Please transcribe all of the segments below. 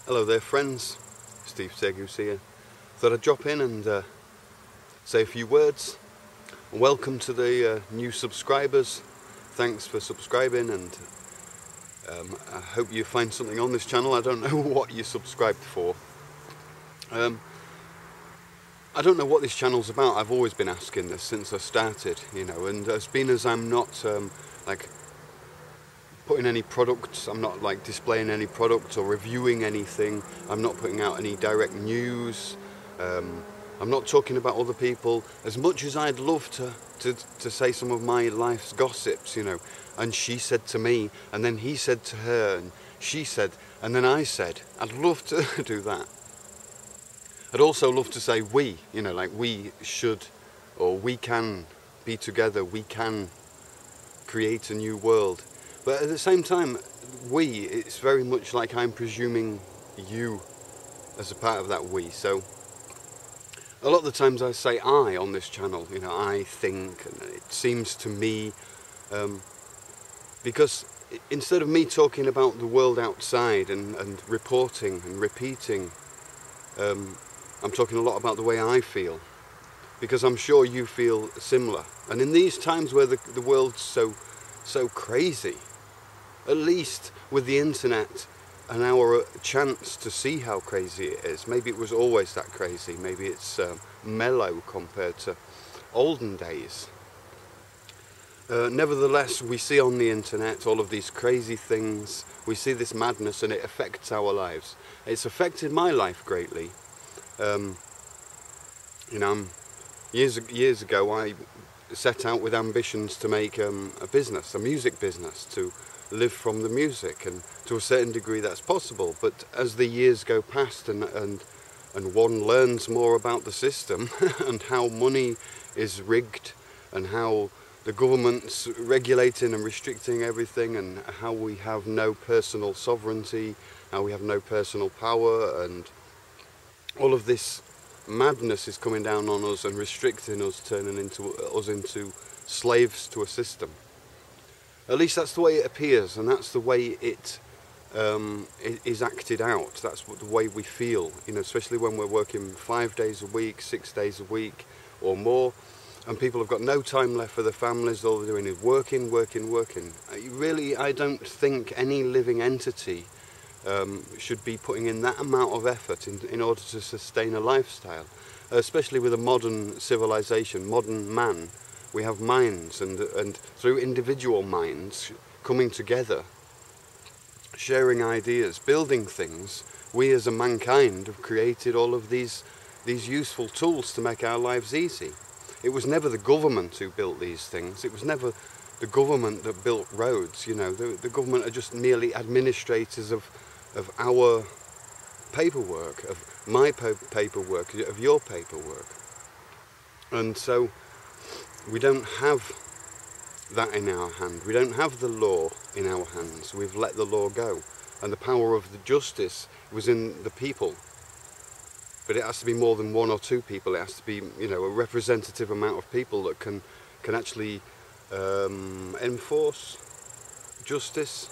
Hello there friends, Steve Tegus here. Thought I'd drop in and say a few words. Welcome to the new subscribers. Thanks for subscribing, and I hope you find something on this channel. I don't know what you subscribed for. I don't know what this channel's about. I've always been asking this since I started, and as being as I'm not like putting any products, I'm not like displaying any products or reviewing anything, I'm not putting out any direct news, I'm not talking about other people, as much as I'd love to say some of my life's gossips, and she said to me, and then he said to her, and she said, and then I said. I'd love to do that. I'd also love to say we, like we should, or we can be together, we can create a new world. But at the same time, it's very much like I'm presuming you as a part of that we. So a lot of the times I say I on this channel, I think, and it seems to me, because instead of me talking about the world outside and reporting and repeating, I'm talking a lot about the way I feel, because I'm sure you feel similar. And in these times where the world's so crazy, at least with the internet and our chance to see how crazy it is, maybe it was always that crazy, maybe it's mellow compared to olden days. Nevertheless, we see on the internet all of these crazy things, we see this madness, and it affects our lives. It's affected my life greatly. Years ago I set out with ambitions to make a business, a music business, to live from the music, and to a certain degree that's possible. But as the years go past and one learns more about the system and how money is rigged and how the government's regulating and restricting everything, and how we have no personal sovereignty, how we have no personal power, and all of this madness is coming down on us and restricting us, turning us into slaves to a system. At least that's the way it appears, and that's the way it is acted out. That's the way we feel, especially when we're working 5 days a week, 6 days a week or more, and people have got no time left for their families. All they're doing is working. Really, I don't think any living entity should be putting in that amount of effort in order to sustain a lifestyle, especially with a modern civilization, modern man. We have minds, and through individual minds coming together, sharing ideas, building things, we as a mankind have created all of these useful tools to make our lives easy. It was never the government who built these things. It was never the government that built roads. The government are just merely administrators of our paperwork, of my paperwork, of your paperwork. And so we don't have that in our hand. We don't have the law in our hands. We've let the law go. And the power of the justice was in the people. But it has to be more than one or two people. It has to be, a representative amount of people that can actually enforce justice,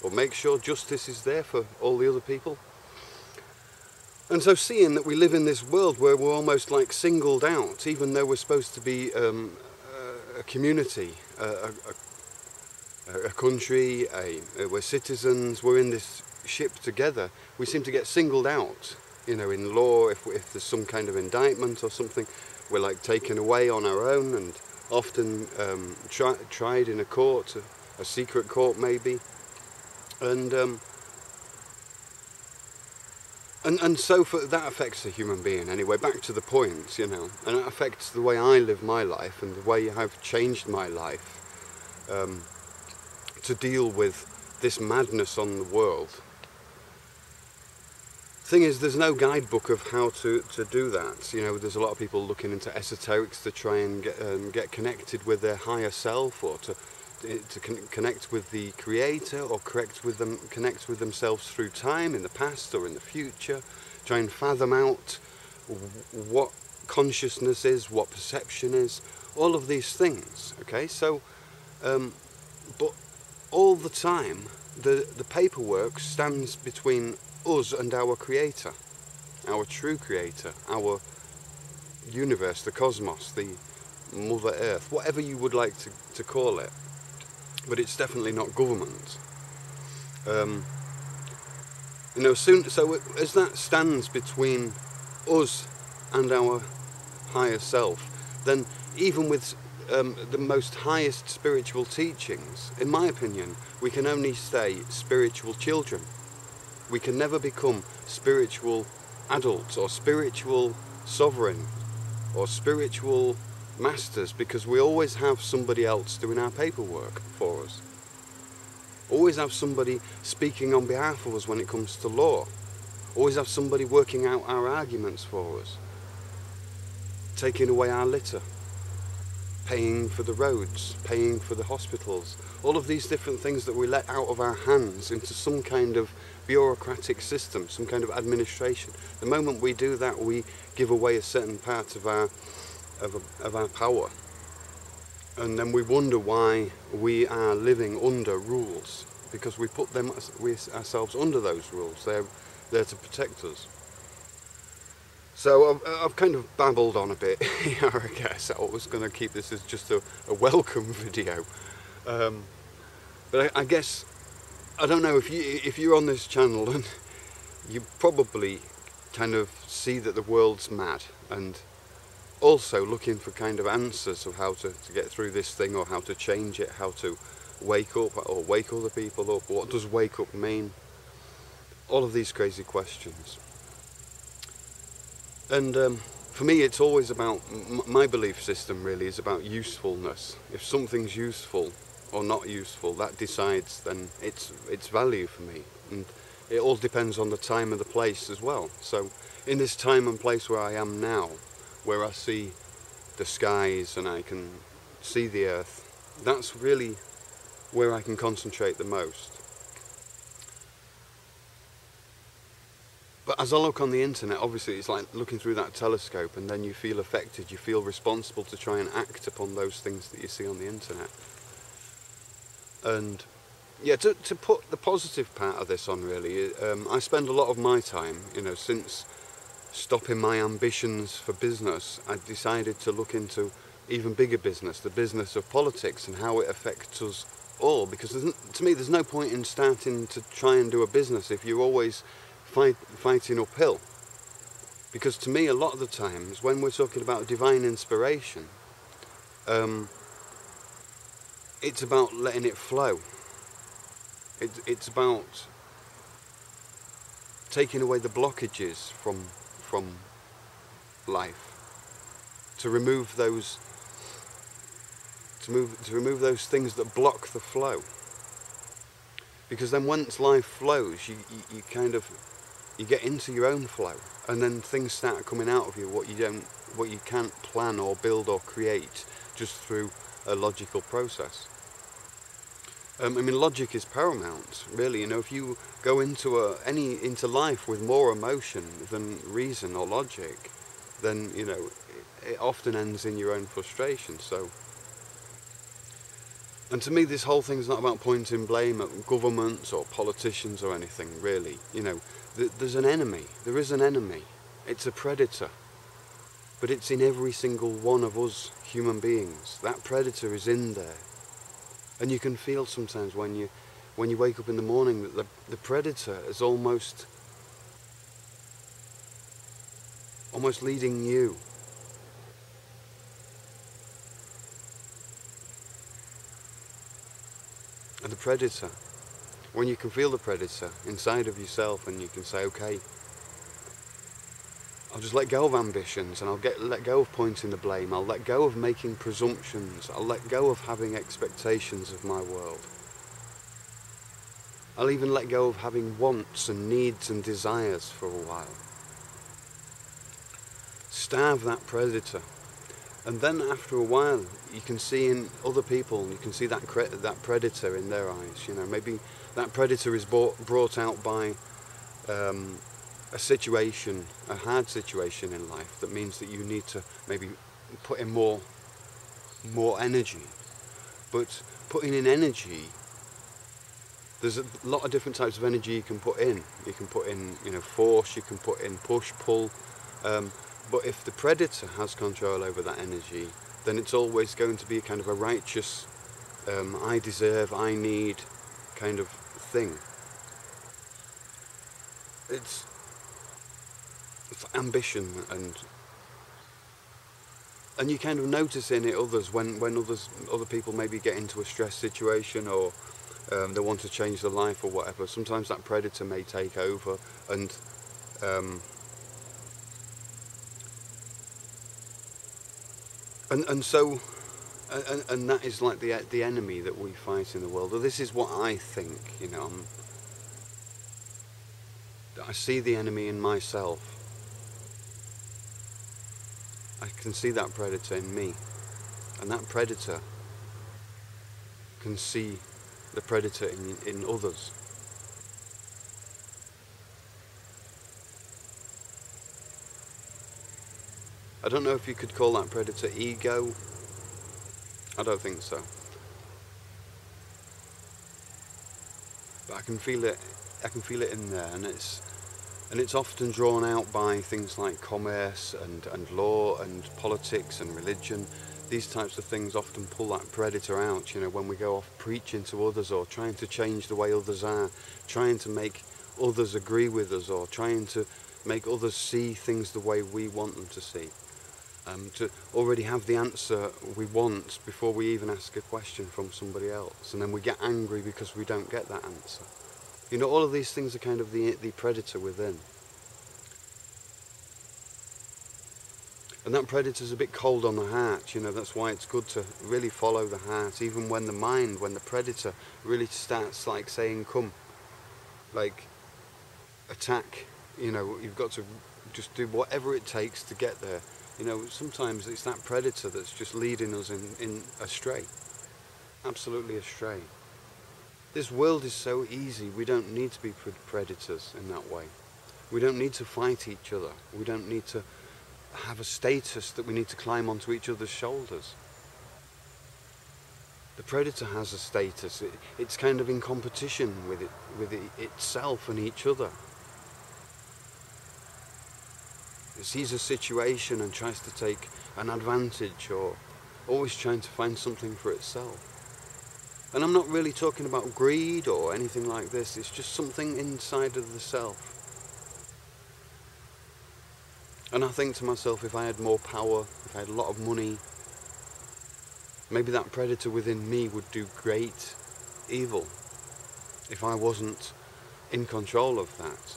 or make sure justice is there for all the other people. And so seeing that we live in this world where we're almost like singled out, even though we're supposed to be a community, a country, we're citizens, we're in this ship together, we seem to get singled out. In law, if there's some kind of indictment or something, we're like taken away on our own, and often tried in a court, a secret court maybe. And so that affects the human being anyway. Back to the point, and it affects the way I live my life and the way I've changed my life to deal with this madness on the world. Thing is, there's no guidebook of how to do that. There's a lot of people looking into esoterics to try and get connected with their higher self, or to connect with the Creator, or connect with themselves through time, in the past or in the future, try and fathom out what consciousness is, what perception is, all of these things. Okay, so but all the time the paperwork stands between us and our creator, our true creator, our universe, the cosmos, the Mother Earth, whatever you would like to call it. But it's definitely not government. So as that stands between us and our higher self, then even with the most highest spiritual teachings, in my opinion, we can only stay spiritual children. We can never become spiritual adults or spiritual sovereign or spiritual masters, because we always have somebody else doing our paperwork for us. Always have somebody speaking on behalf of us when it comes to law. Always have somebody working out our arguments for us. Taking away our litter. Paying for the roads. Paying for the hospitals. All of these different things that we let out of our hands into some kind of bureaucratic system, some kind of administration. The moment we do that, we give away a certain part of our power. And then we wonder why we are living under rules, because we put ourselves under those rules. They're there to protect us. So I've kind of babbled on a bit here, I guess. I was going to keep this as just a welcome video. But I guess, I don't know, if you're on this channel, and you probably kind of see that the world's mad, and also looking for kind of answers of how to get through this thing, or how to change it, how to wake up or wake other people up. What does wake up mean? All of these crazy questions. And for me, it's always about, my belief system really is about usefulness. If something's useful or not useful, that decides then its value for me. And it all depends on the time and the place as well. So in this time and place where I am now, where I see the skies and I can see the earth, that's really where I can concentrate the most. But as I look on the internet, obviously it's like looking through that telescope, and then you feel affected, you feel responsible to try and act upon those things that you see on the internet. And yeah, to put the positive part of this on really, I spend a lot of my time, since stopping my ambitions for business, I decided to look into even bigger business, the business of politics and how it affects us all. Because to me, there's no point in starting to try and do a business if you're always fighting uphill. Because to me, a lot of the times when we're talking about divine inspiration, it's about letting it flow. It's about taking away the blockages from life, to remove those things that block the flow. Because then once life flows, you get into your own flow, and then things start coming out of you what you can't plan or build or create just through a logical process. Logic is paramount, really. If you go into life with more emotion than reason or logic, then it often ends in your own frustration. So, and to me, this whole thing's not about pointing blame at governments or politicians or anything, really. There's an enemy. There is an enemy. It's a predator. But it's in every single one of us human beings. That predator is in there. And you can feel sometimes when you wake up in the morning that the predator is almost leading you. And the predator, when you can feel the predator inside of yourself, and you can say, okay, I'll just let go of ambitions, and I'll let go of pointing the blame. I'll let go of making presumptions. I'll let go of having expectations of my world. I'll even let go of having wants and needs and desires for a while. Starve that predator. And then after a while, you can see in other people, you can see that predator in their eyes. Maybe that predator is brought out by a situation, a hard situation in life, that means that you need to maybe put in more energy. But putting in energy There's a lot of different types of energy you can put in. You can put in, force, you can put in push, pull. But if the predator has control over that energy, then it's always going to be kind of a righteous, I deserve, I need kind of thing. It's ambition, and you kind of notice in it others when other people maybe get into a stress situation, or they want to change their life or whatever. Sometimes that predator may take over, and so that is like the enemy that we fight in the world. Or this is what I think. I see the enemy in myself. I can see that predator in me, and that predator can see the predator in others. I don't know if you could call that predator ego. I don't think so. But I can feel it. I can feel it in there, and it's often drawn out by things like commerce and law and politics and religion. These types of things often pull that predator out, when we go off preaching to others, or trying to change the way others are, trying to make others agree with us, or trying to make others see things the way we want them to see. To already have the answer we want before we even ask a question from somebody else, and then we get angry because we don't get that answer. All of these things are kind of the predator within. And that predator's a bit cold on the heart, that's why it's good to really follow the heart, even when the predator really starts like saying, come, like, attack, you've got to just do whatever it takes to get there. Sometimes it's that predator that's just leading us in astray, absolutely astray. This world is so easy. We don't need to be predators in that way. We don't need to fight each other. We don't need to have a status that we need to climb onto each other's shoulders. The predator has a status. It's kind of in competition with itself and each other. It sees a situation and tries to take an advantage, or always trying to find something for itself. And I'm not really talking about greed or anything like this. It's just something inside of the self. And I think to myself, if I had more power, if I had a lot of money, maybe that predator within me would do great evil if I wasn't in control of that.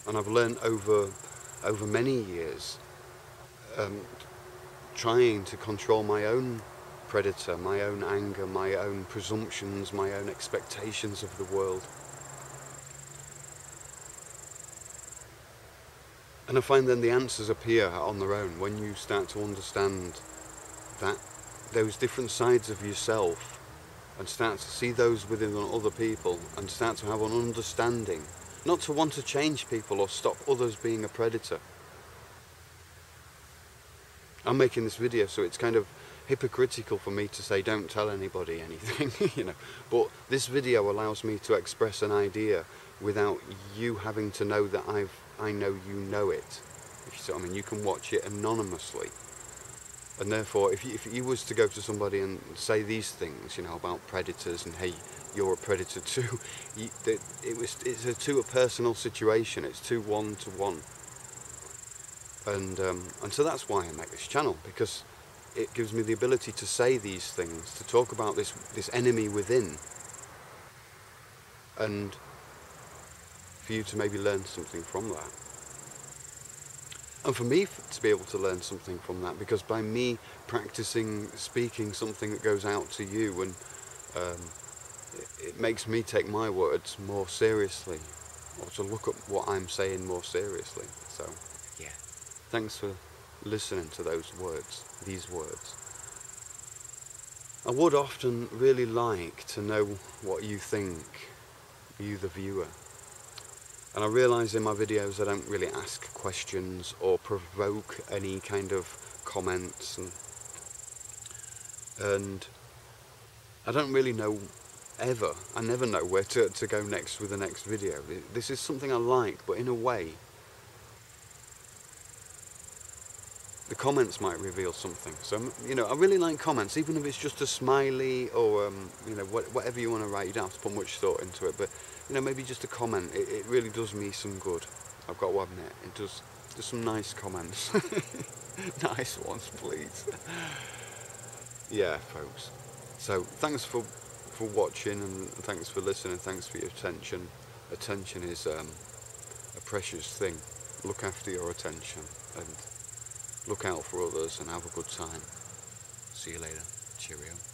And I've learned over many years trying to control my own predator, my own anger, my own presumptions, my own expectations of the world. And I find then the answers appear on their own when you start to understand that those different sides of yourself, and start to see those within other people, and start to have an understanding, not to want to change people or stop others being a predator. I'm making this video, so it's kind of hypocritical for me to say don't tell anybody anything, but this video allows me to express an idea without you having to know that I know you know it. If you see what I mean, you can watch it anonymously, and therefore if you was to go to somebody and say these things, about predators, and hey, you're a predator too, it's a personal situation. It's too one-to-one. And so that's why I make this channel, because it gives me the ability to say these things, to talk about this enemy within, and for you to maybe learn something from that. And for me to be able to learn something from that, because by me practicing speaking something that goes out to you, and it makes me take my words more seriously, or to look at what I'm saying more seriously. So yeah, thanks for listening to these words. I would often really like to know what you think, you the viewer. And I realise in my videos I don't really ask questions or provoke any kind of comments, and I don't really know ever. I never know where to go next with the next video. This is something I like, but in a way, the comments might reveal something. So, you know, I really like comments, even if it's just a smiley or, you know, whatever you want to write. You don't have to put much thought into it, but, you know, maybe just a comment. It really does me some good. I've got to admit, it does. There's some nice comments. Nice ones, please. Yeah, folks. So, thanks for watching, and thanks for listening. Thanks for your attention. Attention is a precious thing. Look after your attention and look out for others and have a good time. See you later. Cheerio.